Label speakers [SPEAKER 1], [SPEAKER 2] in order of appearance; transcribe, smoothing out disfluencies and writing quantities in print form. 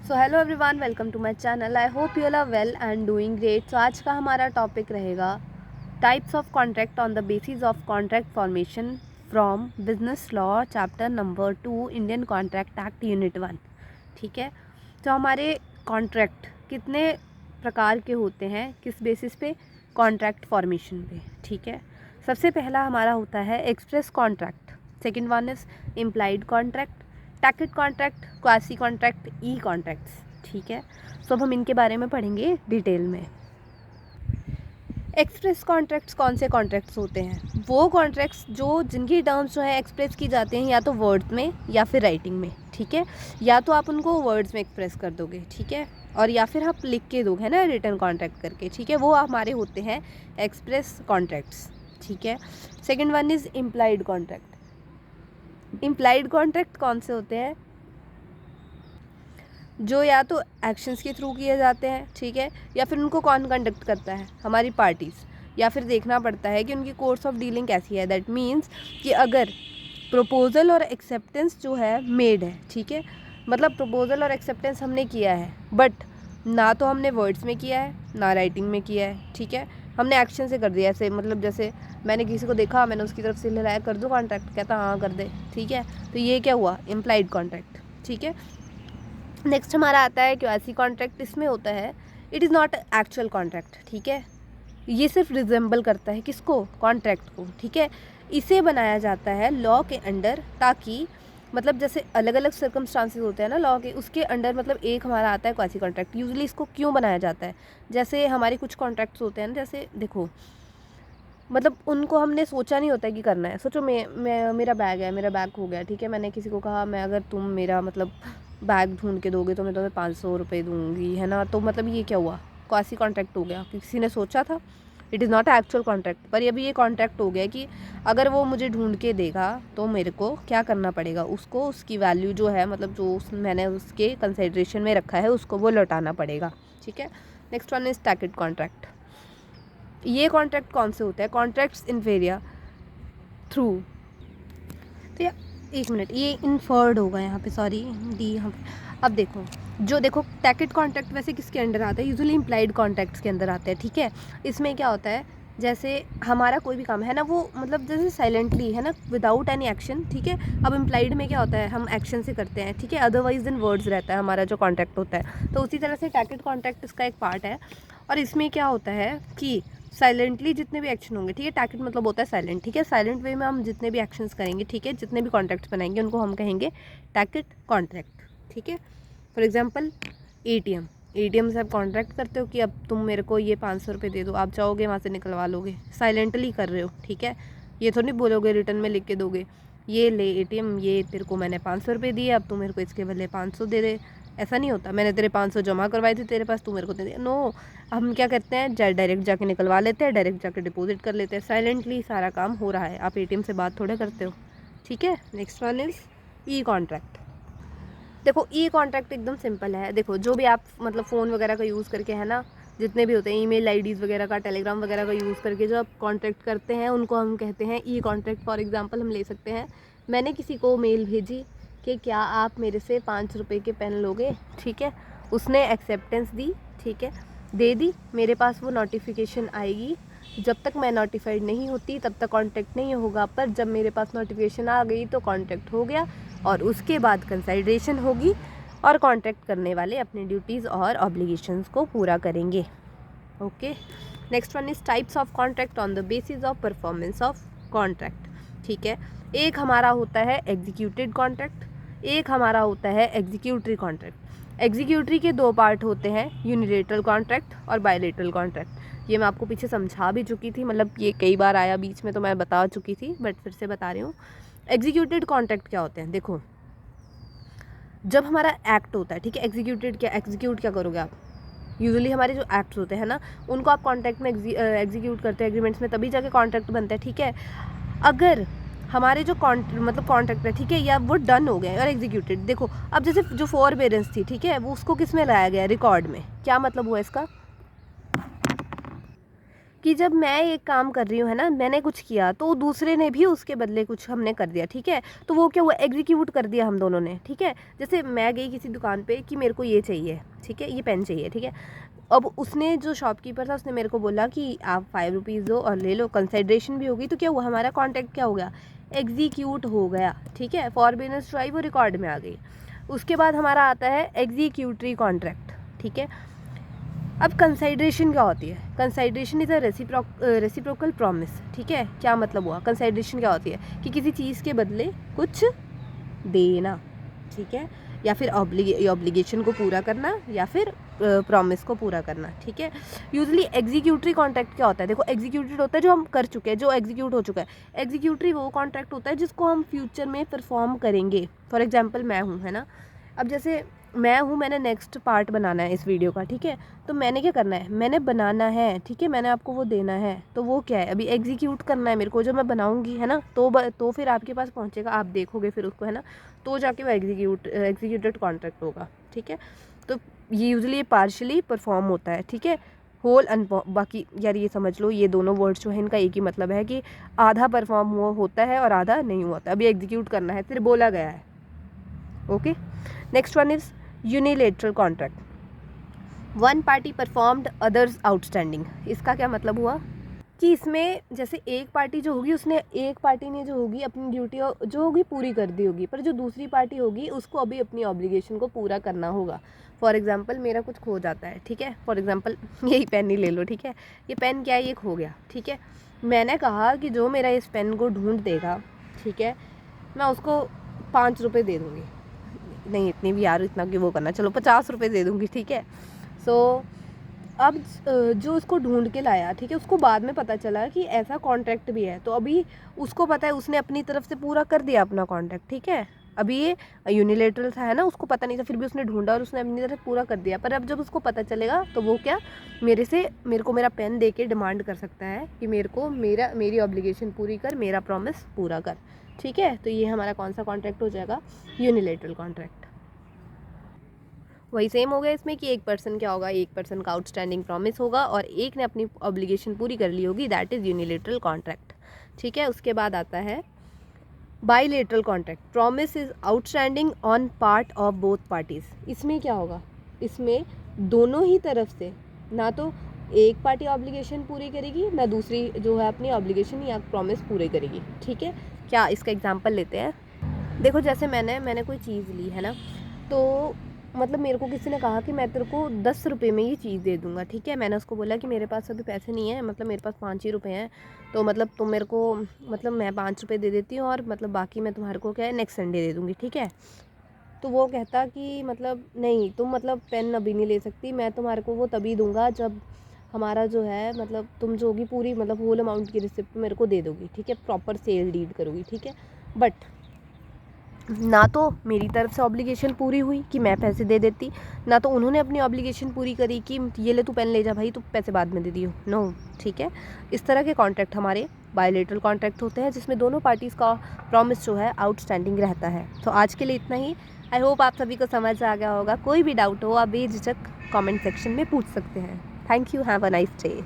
[SPEAKER 1] So hello everyone, welcome to my channel. I hope you all are well and doing great. So आज का हमारा topic रहेगा types of contract on the basis of contract formation from business law chapter number 2 Indian contract act unit 1। ठीक है, तो हमारे contract कितने प्रकार के होते हैं, किस बेसिस पे? कॉन्ट्रैक्ट फॉर्मेशन पे। ठीक है, सबसे पहला हमारा होता है express contract, second one is implied contract, tacit contract, quasi contract, e contracts. ठीक है, सो अब हम इनके बारे में पढ़ेंगे डिटेल में। एक्सप्रेस कॉन्ट्रैक्ट्स कौन से कॉन्ट्रैक्ट्स होते हैं? वो कॉन्ट्रैक्ट्स जो जिनकी टर्म्स जो है एक्सप्रेस की जाते हैं या तो वर्ड्स में या फिर राइटिंग में। ठीक है, या तो आप उनको वर्ड्स में एक्सप्रेस कर दोगे, ठीक है, और या फिर आप लिख के दोगे, है ना, रिटर्न कॉन्ट्रैक्ट करके। ठीक है, वो हमारे होते हैं एक्सप्रेस कॉन्ट्रैक्ट्स। ठीक है, second one is implied contract. Implied contract कौन से होते हैं? जो या तो एक्शंस के थ्रू किए जाते हैं, ठीक है, या फिर उनको कौन कंडक्ट करता है? हमारी पार्टीज़। या फिर देखना पड़ता है कि उनकी कोर्स ऑफ डीलिंग कैसी है। दैट मीन्स कि अगर प्रपोजल और एक्सेप्टेंस जो है मेड है, ठीक है, मतलब प्रपोजल और एक्सेप्टेंस हमने किया है, बट ना तो हमने वर्ड्स में किया है ना राइटिंग में किया है। ठीक है, हमने एक्शन से कर दिया। ऐसे मतलब जैसे मैंने किसी को देखा, मैंने उसकी तरफ से लहराया, कर दो कॉन्ट्रैक्ट, कहता हाँ कर दे। ठीक है, तो ये क्या हुआ? Implied contract. ठीक है, नेक्स्ट हमारा आता है क्वासी कॉन्ट्रैक्ट। इसमें होता है it is not actual contract. ठीक है, ये सिर्फ रिजेंबल करता है किसको? कॉन्ट्रैक्ट को। ठीक है, इसे बनाया जाता है लॉ के अंडर, ताकि मतलब जैसे अलग अलग सर्कमस्टांसेस होते हैं ना लॉ के, उसके अंडर मतलब एक हमारा आता है क्वासी कॉन्ट्रैक्ट। यूजुअली इसको क्यों बनाया जाता है? जैसे हमारे कुछ कॉन्ट्रैक्ट्स होते हैं ना, जैसे देखो, मतलब उनको हमने सोचा नहीं होता है कि करना है। सोचो मैं मेरा बैग है, मेरा बैग खो गया। ठीक है, मैंने किसी को कहा मैं अगर तुम मेरा मतलब बैग ढूंढ के दोगे तो मैं तुम्हें 500 रुपये दूंगी, है ना। तो मतलब ये क्या हुआ? क्वासी कॉन्ट्रैक्ट हो गया, किसी ने सोचा था। It is not actual contract, पर अभी ये कॉन्ट्रैक्ट हो गया कि अगर वो मुझे ढूंढ के देगा तो मेरे को क्या करना पड़ेगा? उसको उसकी वैल्यू जो है, मतलब जो मैंने उसके कंसिडरेशन में रखा है, उसको वो लौटाना पड़ेगा। ठीक है, next one is ticket contract. ये कॉन्ट्रैक्ट कौन से होते हैं? कॉन्ट्रैक्ट्स इन्फेरिया थ्रू, तो या एक मिनट, ये इन्फर्ड होगा यहाँ पे, सॉरी डी यहाँ पे। अब देखो, जो देखो टैकेट कॉन्ट्रैक्ट वैसे किसके अंडर आता है? यूजुअली इम्प्लाइड कॉन्ट्रैक्ट्स के अंदर आते हैं। ठीक है, इसमें क्या होता है, जैसे हमारा कोई भी काम है ना, वो मतलब जैसे साइलेंटली, है ना, विदाउट एनी एक्शन। ठीक है, अब इम्प्लाइड में क्या होता है, हम एक्शन से करते हैं। ठीक है, अदरवाइज देन वर्ड्स रहता है हमारा जो कॉन्ट्रैक्ट होता है। तो उसी तरह से टैकेट कॉन्ट्रैक्ट इसका एक पार्ट है। और इसमें क्या होता है कि साइलेंटली जितने भी एक्शन होंगे, ठीक है, टैकेट मतलब होता है साइलेंट। ठीक है, साइलेंट वे में हम जितने भी एक्शंस करेंगे, ठीक है, जितने भी कॉन्ट्रैक्ट्स बनाएंगे, उनको हम कहेंगे टैकेट कॉन्ट्रैक्ट। ठीक है, फॉर एग्जांपल एटीएम से आप कॉन्ट्रैक्ट करते हो कि अब तुम मेरे को ये 500 रुपये दे दो, आप जाओगे वहाँ से निकलवा लोगे, साइलेंटली कर रहे हो। ठीक है, ये थोड़ी बोलोगे रिटर्न में लिख के दोगे, ये ले एटीएम, ये तेरे को मैंने 500 रुपये दिए, अब तू मेरे को इसके बदले 500 दे दे। ऐसा नहीं होता, मैंने तेरे 500 जमा करवाए थे तेरे पास, तू मेरे को दे दे। नो, हम क्या करते हैं, डायरेक्ट जाके निकलवा लेते हैं, डायरेक्ट जाके डिपॉजिट कर लेते हैं। साइलेंटली सारा काम हो रहा है, आप एटीएम से बात थोड़े करते हो। ठीक है, next one is E contract. देखो ई कॉन्ट्रैक्ट एकदम सिंपल है। देखो, जो भी आप मतलब फ़ोन वगैरह का यूज़ करके, है ना, जितने भी होते हैं ईमेल आईडीज़ वगैरह का, टेलीग्राम वगैरह का यूज़ करके जो आप कॉन्ट्रैक्ट करते हैं, उनको हम कहते हैं ई कॉन्ट्रैक्ट। फॉर एग्जांपल हम ले सकते हैं, मैंने किसी को मेल भेजी कि क्या आप मेरे से 5 रुपये के पेन लोगे। ठीक है, उसने एक्सेप्टेंस दी, ठीक है, दे दी, मेरे पास वो नोटिफिकेशन आएगी। जब तक मैं नोटिफाइड नहीं होती तब तक कॉन्टैक्ट नहीं होगा, पर जब मेरे पास नोटिफिकेशन आ गई तो कॉन्टैक्ट हो गया, और उसके बाद कंसिडरेशन होगी और कॉन्टैक्ट करने वाले अपनी ड्यूटीज़ और ऑब्लिगेशंस को पूरा करेंगे। Okay, next one is types of contract on the basis of performance of contract. ठीक है, एक हमारा होता है एग्जीक्यूटेड कॉन्ट्रैक्ट, एक हमारा होता है एग्जीक्यूटरी कॉन्ट्रैक्ट। एग्जीक्यूटरी के दो पार्ट होते हैं, यूनिलेटरल कॉन्ट्रैक्ट और बायलेटरल कॉन्ट्रैक्ट। ये मैं आपको पीछे समझा भी चुकी थी, मतलब ये कई बार आया बीच में तो मैं बता चुकी थी, बट फिर से बता रही हूँ। एग्जीक्यूटेड कॉन्ट्रैक्ट क्या होते हैं? देखो, जब हमारा एक्ट होता है, ठीक है, एग्जीक्यूट क्या करोगे आप? यूजुअली हमारे जो एक्ट्स होते हैं ना, उनको आप कॉन्ट्रैक्ट में एग्जीक्यूट करते हैं, एग्रीमेंट्स में, तभी जाके कॉन्ट्रैक्ट बनता है। ठीक है, अगर हमारे जो कॉन्ट्रैक्ट है, ठीक है, या वो डन हो गए और एग्जीक्यूटेड, देखो अब जैसे जो फॉरबेरेंस थी, ठीक है, वो उसको किस में लाया गया? रिकॉर्ड में। क्या मतलब हुआ इसका? कि जब मैं एक काम कर रही हूँ, है ना, मैंने कुछ किया तो दूसरे ने भी उसके बदले कुछ हमने कर दिया, ठीक है, तो वो क्या हुआ, एग्जीक्यूट कर दिया हम दोनों ने, ठीक है। जैसे मैं गई किसी दुकान पे कि मेरे को ये चाहिए, ठीक है, ये पेन चाहिए, ठीक है। अब उसने, जो शॉपकीपर था, उसने मेरे को बोला कि आप 5 रुपीज़ दो और ले लो, कंसिडरेशन भी होगी, तो क्या हुआ, हमारा कॉन्ट्रैक्ट क्या हो गया, एग्जीक्यूट हो गया, ठीक है। फॉरबीनेंस ट्राई वो रिकॉर्ड में आ गई। उसके बाद हमारा आता है एग्जीक्यूटरी कॉन्ट्रैक्ट, ठीक है। अब कंसाइड्रेशन क्या होती है, कंसाइड्रेशन इज़ अ रेसिप्रोकल प्रॉमिस, ठीक है। क्या मतलब हुआ, कंसाइड्रेशन क्या होती है कि किसी चीज़ के बदले कुछ देना, ठीक है, या फिर ऑब्लिगेशन को पूरा करना, या फिर प्रॉमिस को पूरा करना, ठीक है। यूजुअली एग्जीक्यूटरी कॉन्ट्रैक्ट क्या होता है, देखो एग्जीक्यूटेड होता है जो हम कर चुके हैं, जो एग्जीक्यूट हो चुका है। एग्जीक्यूटरी वो कॉन्ट्रैक्ट होता है जिसको हम फ्यूचर में परफॉर्म करेंगे। फॉर एग्जांपल मैं हूँ, है ना, अब जैसे मैं हूँ, मैंने नेक्स्ट पार्ट बनाना है इस वीडियो का, ठीक है, तो मैंने क्या करना है, मैंने बनाना है, ठीक है, मैंने आपको वो देना है, तो वो क्या है, अभी एग्जीक्यूट करना है मेरे को, जब मैं बनाऊंगी, है ना, तो फिर आपके पास पहुंचेगा, आप देखोगे फिर उसको, है ना, तो जाके वो एग्जीक्यूटेड कॉन्ट्रैक्ट होगा, ठीक है। तो ये यूजुअली पार्शियली परफॉर्म होता है, ठीक है, होल बाकी यार ये समझ लो, ये दोनों वर्ड्स जो है इनका एक ही मतलब है कि आधा परफॉर्म हुआ होता है और आधा नहीं हुआ होता, अभी एग्जीक्यूट करना है, फिर बोला गया है, okay. Next one is unilateral contract, one party performed others outstanding. इसका क्या मतलब हुआ कि इसमें जैसे एक पार्टी जो होगी, उसने, एक पार्टी ने जो होगी अपनी ड्यूटी जो होगी पूरी कर दी होगी, पर जो दूसरी पार्टी होगी उसको अभी अपनी ऑब्लिगेशन को पूरा करना होगा। फॉर एग्जांपल मेरा कुछ खो जाता है, ठीक है, फॉर एग्जांपल यही पेन ही ले लो, ठीक है, ये पेन क्या है, ये खो गया, ठीक है। मैंने कहा कि जो मेरा इस पेन को ढूंढ देगा, ठीक है, मैं उसको 5 रुपये दे दूँगी, नहीं इतनी भी यार इतना कि वो करना, चलो 50 रुपये दे दूँगी, ठीक है। सो अब जो उसको ढूंढ के लाया, ठीक है, उसको बाद में पता चला कि ऐसा कॉन्ट्रैक्ट भी है, तो अभी उसको पता है, उसने अपनी तरफ से पूरा कर दिया अपना कॉन्ट्रैक्ट, ठीक है। अभी ये यूनिलेटरल था, है ना, उसको पता नहीं था, फिर भी उसने ढूंढा और उसने अपनी तरफ पूरा कर दिया, पर अब जब उसको पता चलेगा तो वो क्या, मेरे को मेरा पेन दे के डिमांड कर सकता है कि मेरी ऑब्लिगेशन पूरी कर, मेरा प्रॉमिस पूरा कर, ठीक है। तो ये हमारा कौन सा कॉन्ट्रैक्ट हो जाएगा, यूनिलेटरल कॉन्ट्रैक्ट। वही सेम हो गया इसमें कि एक पर्सन क्या होगा, एक पर्सन का आउटस्टैंडिंग प्रॉमिस होगा और एक ने अपनी ऑब्लिगेशन पूरी कर ली होगी, दैट इज़ यूनिलेटरल कॉन्ट्रैक्ट, ठीक है। उसके बाद आता है bilateral contract, promise is outstanding on part of both parties. इसमें क्या होगा, इसमें दोनों ही तरफ से, ना तो एक पार्टी ऑब्लिगेशन पूरी करेगी, ना दूसरी जो है अपनी ऑब्लिगेशन या प्रॉमिस पूरी करेगी, ठीक है। क्या, इसका एग्जांपल लेते हैं। देखो जैसे मैंने कोई चीज़ ली, है ना, तो मतलब मेरे को किसी ने कहा कि मैं तेरे को 10 रुपये में ये चीज़ दे दूँगा, ठीक है। मैंने उसको बोला कि मेरे पास अभी पैसे नहीं है, मतलब मेरे पास 5 ही रुपये हैं, तो मतलब तुम मेरे को, मतलब मैं 5 रुपये दे देती हूँ और मतलब बाकी मैं तुम्हारे को क्या है नेक्स्ट संडे दे दूँगी, ठीक है। तो वो कहता कि मतलब नहीं, तुम मतलब पेन अभी नहीं ले सकती, मैं तुम्हारे को वो तभी दूँगा जब हमारा जो है, मतलब तुम जो होगी पूरी, मतलब होल अमाउंट की रिसिप्ट मेरे को दे दोगी, ठीक है, प्रॉपर सेल डीड करोगी, ठीक है। बट ना तो मेरी तरफ से ऑब्लिगेशन पूरी हुई कि मैं पैसे दे देती, ना तो उन्होंने अपनी ऑब्लिगेशन पूरी करी कि ये ले तू पेन ले जा भाई, तू पैसे बाद में दे दियो, नो, ठीक है। इस तरह के कॉन्ट्रैक्ट हमारे बायलेटरल कॉन्ट्रैक्ट होते हैं जिसमें दोनों पार्टीज़ का प्रॉमिस जो है आउटस्टैंडिंग रहता है। तो आज के लिए इतना ही। आई होप आप सभी को समझ आ गया होगा। कोई भी डाउट हो आप बेझिझक कमेंट सेक्शन में पूछ सकते हैं। Thank you, have a nice day.